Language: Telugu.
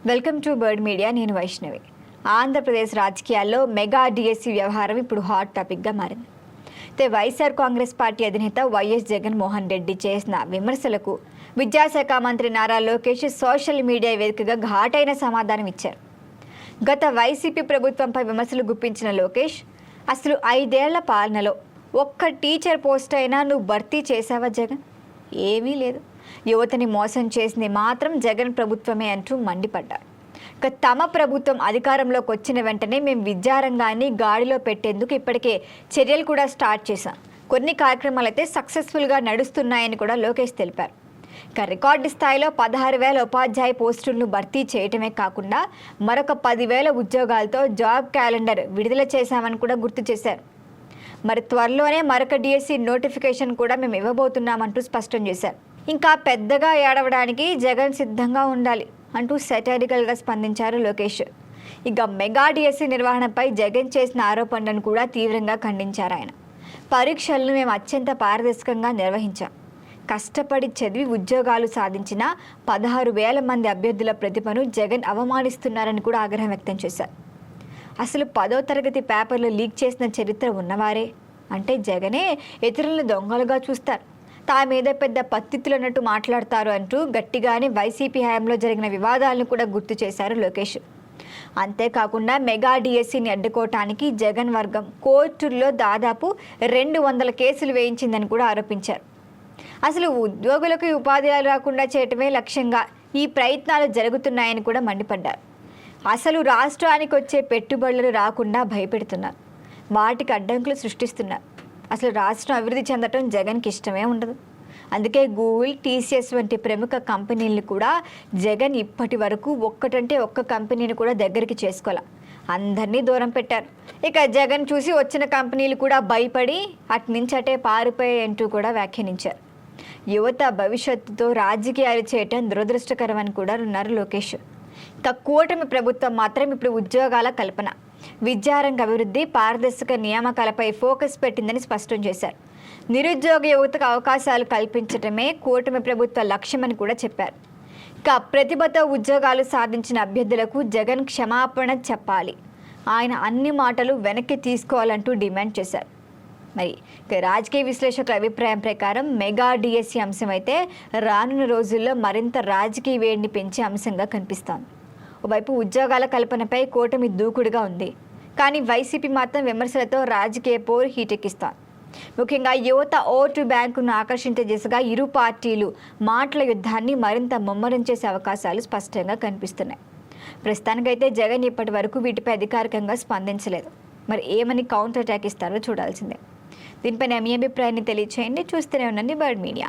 Welcome to bird media. నేను వైష్ణవి. ఆంధ్రప్రదేశ్ రాజకీయాల్లో మెగా డిఎస్సి వ్యవహారం ఇప్పుడు హాట్ టాపిక్గా మారింది. అయితే వైఎస్ఆర్ కాంగ్రెస్ పార్టీ అధినేత వైఎస్ జగన్మోహన్ రెడ్డి చేసిన విమర్శలకు విద్యాశాఖ మంత్రి నారా లోకేష్ సోషల్ మీడియా వేదికగా ఘాటైన సమాధానం ఇచ్చారు. గత వైసీపీ ప్రభుత్వంపై విమర్శలు గుప్పించిన లోకేష్, అసలు 5 ఏళ్ల పాలనలో ఒక్క టీచర్ పోస్ట్ అయినా నువ్వు భర్తీ చేసావా జగన్? ఏమీ లేదు. యువతని మోసం చేసింది మాత్రం జగన్ ప్రభుత్వమే అంటూ మండిపడ్డారు. తమ ప్రభుత్వం అధికారంలోకి వచ్చిన వెంటనే మేము విద్యారంగాన్ని గాడిలో పెట్టేందుకు ఇప్పటికే చర్యలు కూడా స్టార్ట్ చేశాం. కొన్ని కార్యక్రమాలు అయితే సక్సెస్ఫుల్గా నడుస్తున్నాయని కూడా లోకేష్ తెలిపారు. రికార్డు స్థాయిలో 16,000 ఉపాధ్యాయ పోస్టులను భర్తీ చేయటమే కాకుండా మరొక 10,000 ఉద్యోగాలతో జాబ్ క్యాలెండర్ విడుదల చేశామని కూడా గుర్తు చేశారు. మరి త్వరలోనే మరొక డిఎస్సి నోటిఫికేషన్ కూడా మేము ఇవ్వబోతున్నామంటూ స్పష్టం చేశారు. ఇంకా పెద్దగా ఏడవడానికి జగన్ సిద్ధంగా ఉండాలి అంటూ సెటైరికల్గా స్పందించారు లోకేష్. ఇక మెగా డిఎస్సి నిర్వహణపై జగన్ చేసిన ఆరోపణలను కూడా తీవ్రంగా ఖండించారు ఆయన. పరీక్షలను మేము అత్యంత పారదర్శకంగా నిర్వహించాం. కష్టపడి చదివి ఉద్యోగాలు సాధించిన 16,000 మంది అభ్యర్థుల ప్రతిభను జగన్ అవమానిస్తున్నారని కూడా ఆగ్రహం వ్యక్తం చేశారు. అసలు 10వ తరగతి పేపర్లు లీక్ చేసిన చరిత్ర ఉన్నవారే అంటే జగనే ఇతరులను దొంగలుగా చూస్తారు, తా మీద పెద్ద పత్తితులు అన్నట్టు మాట్లాడతారు అంటూ గట్టిగానే వైసీపీ హయాంలో జరిగిన వివాదాలను కూడా గుర్తు చేశారు లోకేష్. అంతేకాకుండా మెగా డిఎస్సిని అడ్డుకోవటానికి జగన్ వర్గం కోర్టుల్లో దాదాపు 200 కేసులు వేయించిందని కూడా ఆరోపించారు. అసలు ఉద్యోగులకు ఉపాధి రాకుండా చేయటమే లక్ష్యంగా ఈ ప్రయత్నాలు జరుగుతున్నాయని కూడా మండిపడ్డారు. అసలు రాష్ట్రానికి వచ్చే పెట్టుబడులు రాకుండా భయపెడుతున్నారు, వాటికి అడ్డంకులు సృష్టిస్తున్నారు. అసలు రాష్ట్రం అభివృద్ధి చెందటం జగన్కి ఇష్టమే ఉండదు. అందుకే గూగుల్, టీసీఎస్ వంటి ప్రముఖ కంపెనీలను కూడా జగన్ ఇప్పటి వరకు ఒక్క కంపెనీని కూడా దగ్గరికి చేసుకోవాలి, అందరినీ దూరం పెట్టారు. ఇక జగన్ చూసి వచ్చిన కంపెనీలు కూడా భయపడి అట్నుంచి అటే పారిపోయాయంటూ కూడా వ్యాఖ్యానించారు. యువత భవిష్యత్తుతో రాజకీయాలు చేయటం దురదృష్టకరమని కూడా అన్నారు లోకేష్. ఇక కూటమి ప్రభుత్వం మాత్రం ఇప్పుడు ఉద్యోగాల కల్పన, విద్యారంగ అభివృద్ధి, పారదర్శక నియామకాలపై ఫోకస్ పెట్టిందని స్పష్టం చేశారు. నిరుద్యోగ యువతకు అవకాశాలు కల్పించడమే కూటమి ప్రభుత్వ లక్ష్యమని కూడా చెప్పారు. ఇక ప్రతిభతో ఉద్యోగాలు సాధించిన అభ్యర్థులకు జగన్ క్షమాపణ చెప్పాలి, ఆయన అన్ని మాటలు వెనక్కి తీసుకోవాలంటూ డిమాండ్ చేశారు. మరి రాజకీయ విశ్లేషకుల అభిప్రాయం ప్రకారం మెగా డిఎస్సి అంశం అయితే రానున్న రోజుల్లో మరింత రాజకీయ వేడిని పెంచే అంశంగా కనిపిస్తోంది. ఓవైపు ఉద్యోగాల కల్పనపై కూటమి దూకుడుగా ఉంది, కానీ వైసీపీ మాత్రం విమర్శలతో రాజకీయ పోరు హీటెక్కిస్తోంది. ముఖ్యంగా యువత ఓటు బ్యాంకును ఆకర్షించే దిశగా ఇరు పార్టీలు మాటల యుద్ధాన్ని మరింత ముమ్మరం చేసే అవకాశాలు స్పష్టంగా కనిపిస్తున్నాయి. ప్రస్తుతానికైతే జగన్ ఇప్పటి వరకు వీటిపై అధికారికంగా స్పందించలేదు. మరి ఏమని కౌంటర్ అటాక్ ఇస్తారో చూడాల్సిందే. దీనిపైన మీ అభిప్రాయాన్ని తెలియచేయండి. చూస్తూనే ఉండండి బర్డ్ మీడియా.